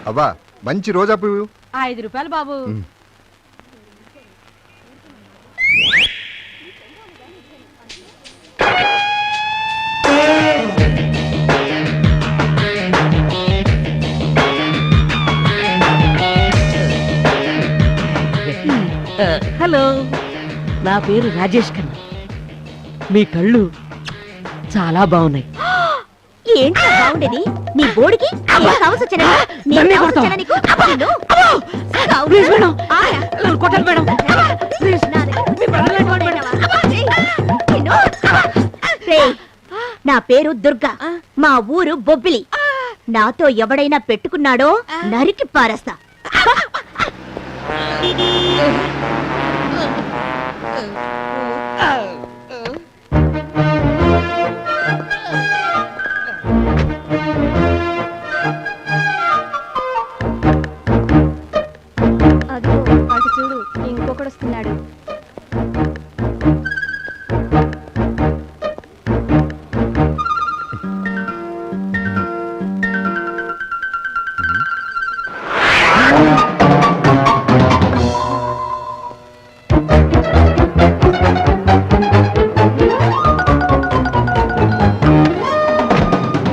అవ్వా మంచి రోజా పువ్వు 5 రూపాయలు బాబు. హలో, నా పేరు రాజేష్ ఖన్నా. మీ కళ్ళు చాలా బాగున్నాయి. ఏంటి బాగుండేది? నీ బోడికి నా పేరు దుర్గా, మా ఊరు బొబ్బిలి. నాతో ఎవడైనా పెట్టుకున్నాడో నరికి పారేస్తా. అటు చూడు, ఇంకొకడు వస్తున్నాడు.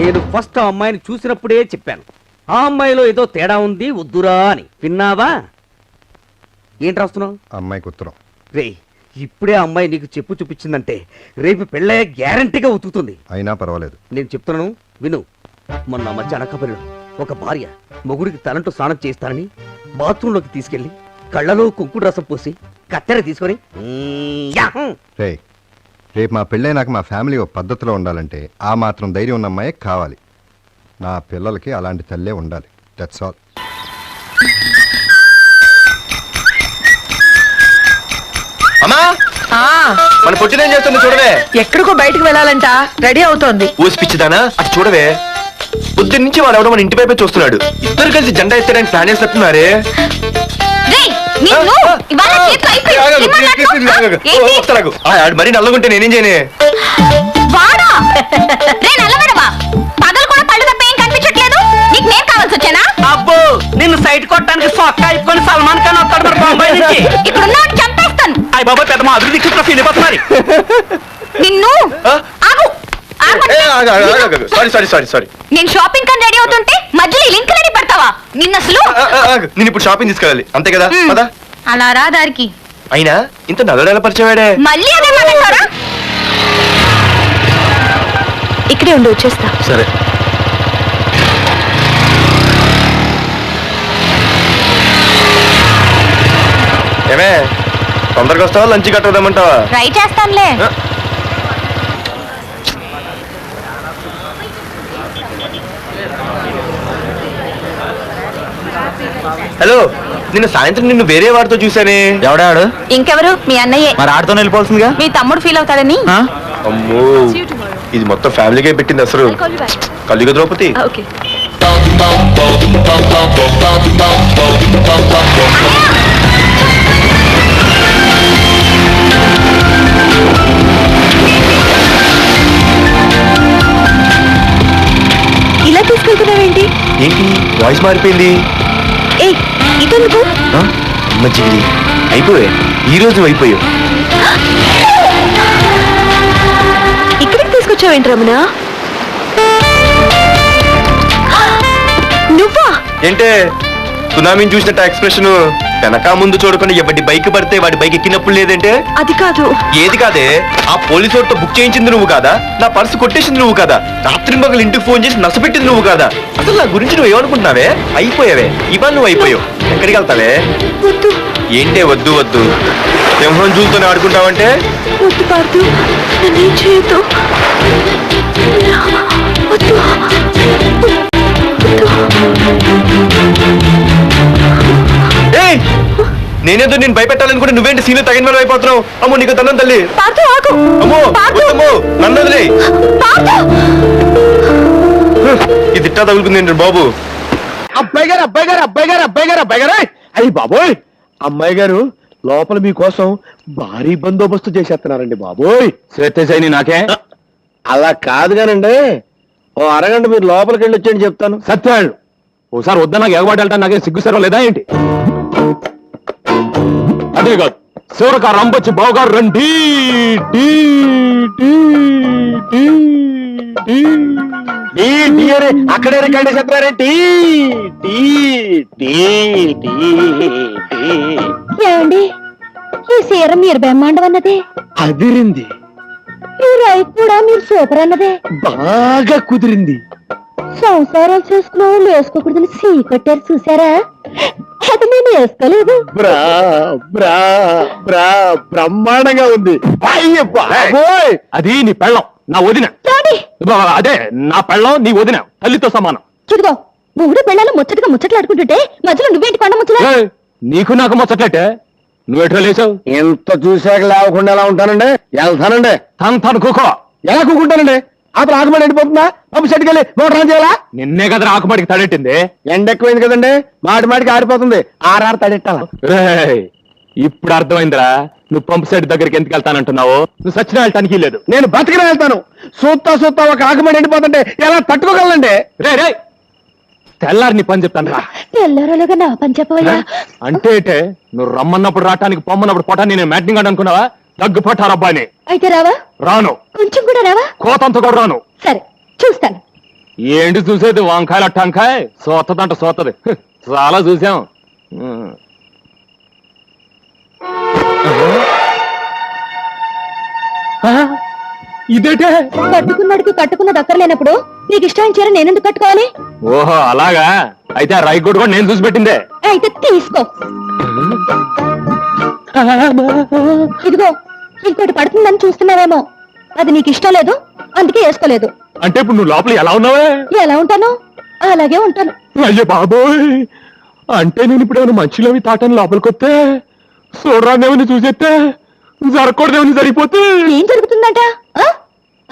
నేను ఫస్ట్ ఆ అమ్మాయిని చూసినప్పుడే చెప్పాను, ఆ అమ్మాయిలో ఏదో తేడా ఉంది, వద్దురా అని. విన్నావా? ఏంటి రాస్తున్నావు? అమ్మాయికి ఉత్తరం. రే, ఇప్పుడే ఆ అమ్మాయి నీకు చెప్పు చూపించిందంటే రేపు పెళ్ళయ్యే గ్యారంటీగా ఉతుకుతుంది. అయినా పర్వాలేదు, నేను చెప్తున్నాను విను. మొన్న మధ్య అనకబరిలో ఒక భార్య మొగుడికి తలంటూ స్నానం చేస్తానని బాత్రూంలోకి తీసుకెళ్లి కళ్ళలో కుంకుడు రసం పోసి కత్తెర తీసుకొని రే రేపు మా పెళ్ళైనాక మా ఫ్యామిలీ ఒక పద్ధతిలో ఉండాలంటే ఆ మాత్రం ధైర్యం ఉన్న అమ్మాయి కావాలి. నా పిల్లలకి అలాంటి తల్లే ఉండాలి. That's all. అమ్మా, మన పొట్టినేం చేస్తుంది చూడవే. ఎక్కడికో బయటకు వెళ్ళాలంట, రెడీ అవుతోంది. ఊసిపిచ్చిదానా అటు చూడవే. పొద్దున్న నుంచి వాడు ఎవడో మన ఇంటి వైపే చూస్తున్నాడు. ఇద్దరు కలిసి జెండా ఎత్తడానికి ప్లాన్ చేస్తున్నారే. మరీ నల్లగుంటే నేనేం చేయనే? అబ్బో, నిన్ను సైట్ కొట్టడానికి సొక్క అయిపోయి సల్మాన్ ఖాన్ వస్తాడు మరి బొంబాయి నుంచి. చంపేస్తాను. అయ్య బాబా, పెద్ద మా అభివృద్ధి ఫీల్ అయిపోతున్నారు. నిన్ను సారీ. నేను షాపింగ్ కని రెడీ అవుతుంటే మధ్యలో లింక్ రెడీ పెడతావా? నిన్న అసలు నేను ఇప్పుడు షాపింగ్ తీసుకెళ్ళాలి, అంతే కదా? పదా అలా రా దారికి. అయినా ఇంత నల్లడేలా పరిచయవాడే. మళ్ళీ అదే మాట్లాడతారా? ఇక్కడే ఉండి వచ్చేస్తా. సరే. ఏమే, తొందరగా వస్తావా? లంచ్ కట్టదామంటావా? ట్రై చేస్తానులే. హలో, నిన్న సాయంత్రం నిన్ను వేరే వాడితో చూసానే. ఎవడాడు? ఇంకెవరు? మీ అన్నయ్యే. మరి ఆడితో వెళ్ళిపోవాల్సిందిగా. మీ తమ్ముడు ఫీల్ అవుతాడని. అమ్మో, ఇది మొత్తం ఫ్యామిలీకే పెట్టింది అసలు. కలియుగ ద్రౌపది. ఓకే. ఇలా తీసుకెళ్తున్నావేంటి? ఏంటి వాయిస్ మారిపోయింది? ఏ ఇదెందుకు? మంచిది అయిపోయా, ఈ రోజు అయిపోయావు. ఇక్కడికి తీసుకొచ్చావేంటి రమణ? నువ్వా? ఏంటే సునామీని చూసినట్టు ఎక్స్ప్రెషన్? వెనక ముందు చూడకుండా ఎవడి బైక్ పడితే వాడి బైక్ ఎక్కినప్పుడు లేదంటే? అది కాదు. ఏది కాదే? ఆ పోలీసు వాడితో బుక్ చేయించింది నువ్వు కాదా? నా పర్సు కొట్టేసింది నువ్వు కాదా? రాత్రి మగలు ఇంటికి ఫోన్ చేసి నష్టపెట్టింది నువ్వు కాదా? అసలు నా గురించి నువ్వు ఏమనుకుంటున్నావే? అయిపోయావే, ఇవాళ నువ్వు అయిపోయావు. ఎక్కడికి వెళ్తావే? ఏంటే వద్దు వద్దు, సింహం జూలతోనే ఆడుకుంటావంటే? వద్దు పార్దు, నన్నేం చేయొద్దు. వద్దు. నేనేదో నేను భయపెట్టాలనుకుంటే నువ్వేంటి సీన్లు తగిన వాళ్ళు అయిపోతున్నావు? అమ్మో, నీకు దండం తల్లి. అమ్మో నన్ను వదిలే. ఇది తిట్టా తగులుకుంది బాబు. అబ్బాయి గారు అయ్యి బాబోయ్, అమ్మాయి గారు లోపల మీకోసం భారీ బందోబస్తు చేసేస్తున్నారండి బాబోయ్. శ్వేతని నాకే అలా కాదు కానండి, ఓ అరగంట మీరు లోపలికి వెళ్ళి వచ్చేయండి చెప్తాను. సత్యాళ్ళు ఓసారి వద్దా నాకు ఎగబాటు వెళ్తాను నాకేం సిగ్గు సర్వ లేదా ఏంటి? అదే కాదు శివరక రంపొచ్చి బావగారు రండి డీ, డీ, డీ, డీ. డీ, డీ అని అక్కడే రికార్డ్ చెప్తారేంటి? డీ, డీ, డీ, డీ. ఏమండి ఈ సీర మీరు బ్రహ్మాండం అన్నదే, అదిరింది, ఈ రైతు కూడా మీరు సూపర్ అన్నదే. బాగా కుదిరింది. సంసారాలు చేసుకున్న వాళ్ళు వేసుకోకూడదని సీ కట్టారు చూసారా? అది నేను వేసుకోలేదు. బ్రా బ్రా బ్రా బ్రహ్మాండంగా ఉంది. అయ్య బాబోయ్! అది నీ పెళ్ళం, నా వదిన. ఏమండి? అదే నా పెళ్ళం, నీ వదిన, తల్లితో సమానం. ఇదిగో మూడు పిల్లలు ముచ్చటగా ముచ్చట్లాడుకుంటుంటే మధ్యలో నువ్వేంటి కొండ ముచ్చట? ఏయ్, నీకు నాకు ముచ్చట్లయితే నువ్వెట్లా లేచావు? ఎంత చూశాక లేవకుండా ఎలా ఉంటానండి? వెళ్తానండి. తను కుకో. ఎలా కూకుంటానండి? అప్పుడు ఆకుమడి ఎండిపోతుందా? పంపు సెట్కి వెళ్ళి మోటార్ ఆన్ చేయాలా? నిన్నే కదా ఆకుమడికి తడెట్టింది. ఎండ ఎక్కువైంది కదండి, మాటికి ఆరిపోతుంది. ఆరారు తడెట్టాలా? ఇప్పుడు అర్థమైందిరా నువ్వు పంపు సెట్ దగ్గరికి ఎందుకు వెళ్తానంటున్నావు. నువ్వు సచిన వెళ్ళటానికి లేదు, నేను బతికిన వెళ్తాను. సూత్తా ఒక ఆకుమడి ఎండిపోతుంటే ఎలా తట్టుకోగలండి? రే రే తెల్లారి నీ పని చెప్తాను రా. తెల్లారలుగా నా పని చెప్పవయ్యా. అంటే నువ్వు రమ్మన్నప్పుడు రావటానికి పొమ్మన్నప్పుడు పొటాన్ని నేను మ్యాటింగ్ గాడు అనుకున్నావా? దగ్గు పట్టారబ్బాని. అయితే రావా? రాను. కొంచెం కూడా రావా? కోతంత కూడా రాను. సరే చూస్తాను. ఏంటి చూసేది? వంకాయల టంకాయ సోతదంట సోతది. చాలా చూసాం. ఇదేటే? కట్టుకున్నాడికి కట్టుకున్న దక్కర్లేనప్పుడు నీకు ఇష్టం చీర నేనెందుకు కట్టుకోవాలి? ఓహో అలాగా? అయితే ఆ రైకోట్ కూడా నేను చూసి పెట్టిందే. అయితే తీసుకో. ఇదిగో ఇంకోటి పడుతుందని చూస్తున్నావేమో, అది నీకు ఇష్టం లేదు అందుకే వేసుకోలేదు. అంటే ఇప్పుడు నువ్వు లోపల ఎలా ఉన్నావే? ఎలా ఉంటాను అలాగే ఉంటాను. అయ్యో బాబోయ్, అంటే నేను ఇప్పుడు ఏమైనా మంచిలోవి తాటాను లోపలికి వస్తే చూడరాదేమని చూసేస్తే జరగకూడదేమని జరిగిపోతే ఏం జరుగుతుందంట? ఆ?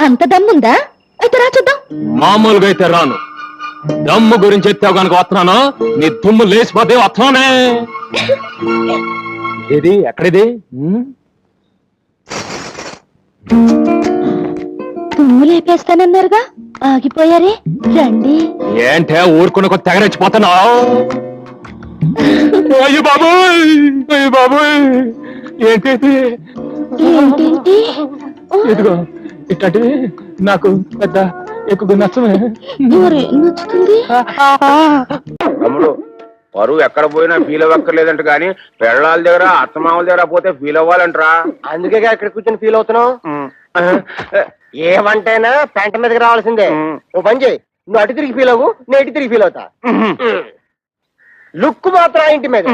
అంత దమ్ముందా? అయితే రా చూద్దాం. మామూలుగా అయితే రాను. దమ్ము గురించి ఎత్తావు కనుక వస్తున్నాను. నీ దుమ్ము లేచిపోతే వస్తున్నానే. ఏది ఎక్కడిది? తుమ్ము లేపేస్తానన్నారుగా, ఆగిపోయారే. రండి. ఏంటే ఊరుకున్న కొద్ది తెగరెచ్చిపోతున్నావు? అయ్యో బాబోయ్, అయ్యో బాబోయ్, ఏంటి ఏంటేంటి? ఇదిగో ఇట్లాంటివి నాకు పెద్ద ఎక్కువ నచ్చమే. మరి నచ్చుతుంది. తమ్ముడు పరువు ఎక్కడ పోయినా ఫీల్ అవ్వక్కర్లేదంట కానీ పెళ్ళాల దగ్గర అత్తమామల దగ్గర పోతే ఫీల్ అవ్వాలంటరా. అందుకే ఇక్కడ కూర్చొని ఫీల్ అవుతున్నావు. ఏమంటేనా పెంట మీదకి రావాల్సిందే. ఓ పని చేయి, నువ్వు అటు తిరిగి ఫీల్ అవ్వు, నేను ఇటు తిరిగి ఫీల్ అవుతా. లుక్ మాత్రం ఆ ఇంటి మీద.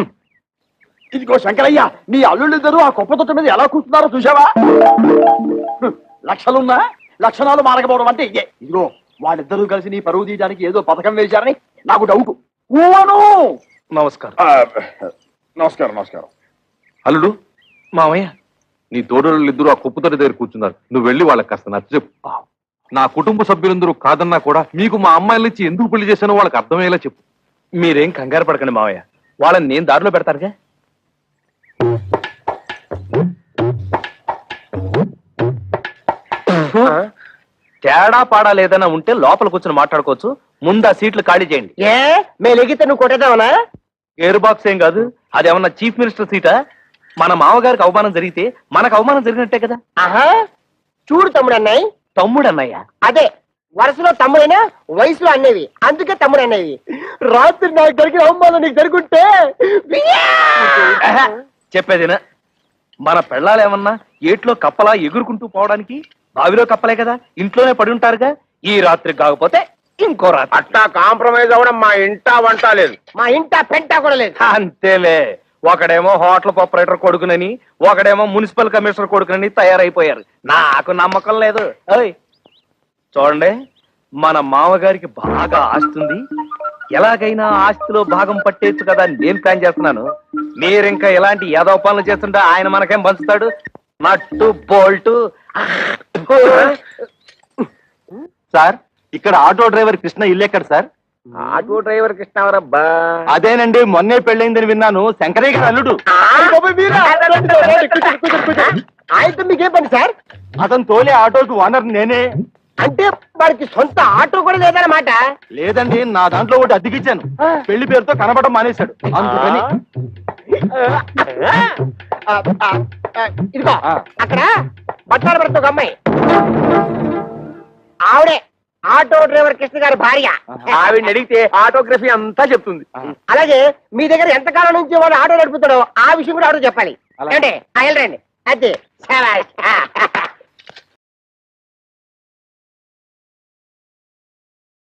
ఇదిగో శంకరయ్య, నీ అల్లుళ్ళిద్దరూ ఆ కుప్ప తొట్ట మీద ఎలా కూర్చున్నారో చూసావా? లక్షలున్నా లక్షణాలు మారకపోవడం అంటే ఇదే. ఇదిగో వాళ్ళిద్దరూ కలిసి నీ పరువు తీయడానికి ఏదో పథకం వేశారని నాకు డౌట్. నమస్కారం. నమస్కారం నమస్కారం. అల్లుడు, మామయ్య, నీ తోడళ్ళు ఇద్దరు ఆ కుప్పతోటి దగ్గర కూర్చున్నారు. నువ్వు వెళ్ళి వాళ్ళకి కాస్త నచ్చ చెప్పు. నా కుటుంబ సభ్యులందరూ కాదన్నా కూడా మీకు మా అమ్మాయిల నుంచి ఎందుకు పెళ్లి చేశానో వాళ్ళకి అర్థమయ్యేలా చెప్పు. మీరేం కంగారు పడకండి మామయ్య, వాళ్ళని నేను దారిలో పెడతానుగా. తేడా పాడా లేదన్నా ఉంటే లోపల కూర్చొని మాట్లాడుకోవచ్చు. ముందు ఆ సీట్లు ఖాళీ చేయండి. ఏ మేము ఎగితే నువ్వు కొట్టేద్దామనా? ఎయిర్ బాక్స్ ఏం కాదు, అది ఏమన్నా చీఫ్ మినిస్టర్ సీటా? మన మామగారికి అవమానం జరిగితే మనకు అవమానం జరిగినట్టే కదా. ఆహా, చూడు తమ్ముడు అన్నయ్య. తమ్ముడు అన్నయ్య? అదే వరుసలో తమ్ముడైనా వయసులో అన్నవి, అందుకే తమ్ముడు అన్నవి. రాత్రి నాకు జరిగిన అవమానం నీకు జరుగుంటే చెప్పేదినా, మన పెళ్ళాలు ఏమన్నా ఏట్లో కప్పలా ఎగురుకుంటూ పోవడానికి బావిలో కప్పలే కదా, ఇంట్లోనే పడి ఉంటారుగా. ఈ రాత్రి కాకపోతే ఇంకో రాత్రి. అట్టా కాంప్రమైజ్ అవ్వడం మా ఇంటా వంట లేదు. మా ఇంట పెంట కూడా లేదు. అంతేలే, ఒకడేమో హోటల్ ఆపరేటర్ కొడుకునని, ఒకడేమో మున్సిపల్ కమిషనర్ కొడుకునని తయారైపోయారు. నాకు నమ్మకం లేదు. ఓయ్ చూడండి, మన మామగారికి బాగా ఆస్తుంది. ఎలాగైనా ఆస్తిలో భాగం పట్టేచ్చు కదా అని నేను ప్లాన్ చేస్తున్నాను. మీరింకా ఎలాంటి ఏదో పనులు చేస్తుంటే ఆయన మనకేం పంచుతాడు? నట్టు బోల్టు. సార్, ఇక్కడ ఆటో డ్రైవర్ కృష్ణ ఇల్లు ఎక్కడ సార్? Auto driver కృష్ణవరబ్బా. అదేనండి, మొన్నే పెళ్ళైందని విన్నాను. శంకరయ్య గారు అల్లుడు. ఆయనతో మీకేం పని సార్? అతను తోలే ఆటోకి ఓనర్ నేనే. అంటే వాడికి సొంత ఆటో కూడా లేదన్నమాట. లేదండి, నా దాంట్లో ఒకటి అద్దెకిచ్చాను. పెళ్లి పేరుతో కనబడడం మానేశాడు. అందుకని ఇదిగో అక్కడ బట్టాలు పడుతూ ఒక అమ్మాయి, ఆవిడే ఆటో డ్రైవర్ కృష్ణ గారి భార్య. ఆవిడని అడిగితే ఆటోగ్రఫీ అంతా చెప్తుంది. అలాగే మీ దగ్గర ఎంతకాలం నుంచి వాడు ఆటో నడుపుతాడో ఆ విషయం కూడా ఆటో చెప్పాలి. అంటే వెళ్ళండి. అదే